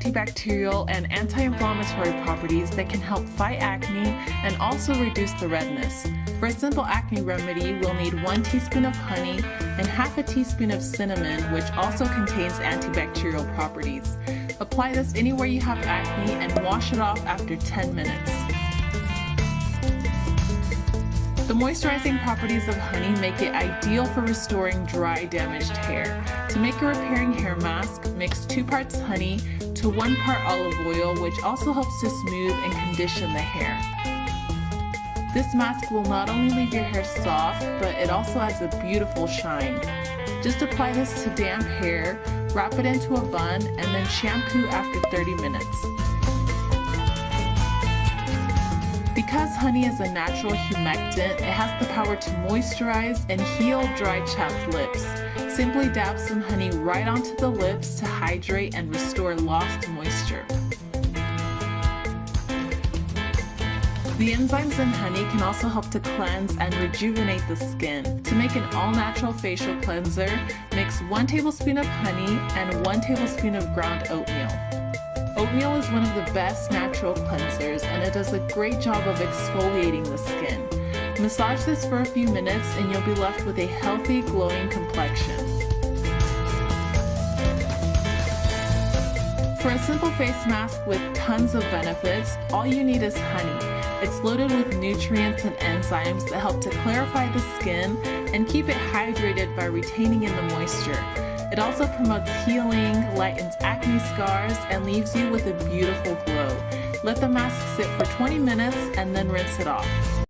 antibacterial and anti-inflammatory properties that can help fight acne and also reduce the redness. For a simple acne remedy, we'll need 1 teaspoon of honey and half a teaspoon of cinnamon, which also contains antibacterial properties. Apply this anywhere you have acne and wash it off after 10 minutes. The moisturizing properties of honey make it ideal for restoring dry, damaged hair. To make a repairing hair mask, mix 2 parts honey to 1 part olive oil, which also helps to smooth and condition the hair. This mask will not only leave your hair soft, but it also adds a beautiful shine. Just apply this to damp hair, wrap it into a bun, and then shampoo after 30 minutes. Because honey is a natural humectant, it has the power to moisturize and heal dry, chapped lips. Simply dab some honey right onto the lips to hydrate and restore lost moisture. The enzymes in honey can also help to cleanse and rejuvenate the skin. To make an all-natural facial cleanser, mix 1 tablespoon of honey and 1 tablespoon of ground oatmeal. Oatmeal is one of the best natural cleansers, and it does a great job of exfoliating the skin. Massage this for a few minutes and you'll be left with a healthy, glowing complexion. For a simple face mask with tons of benefits, all you need is honey. It's loaded with nutrients and enzymes that help to clarify the skin and keep it hydrated by retaining in the moisture. It also promotes healing, lightens acne scars, and leaves you with a beautiful glow. Let the mask sit for 20 minutes and then rinse it off.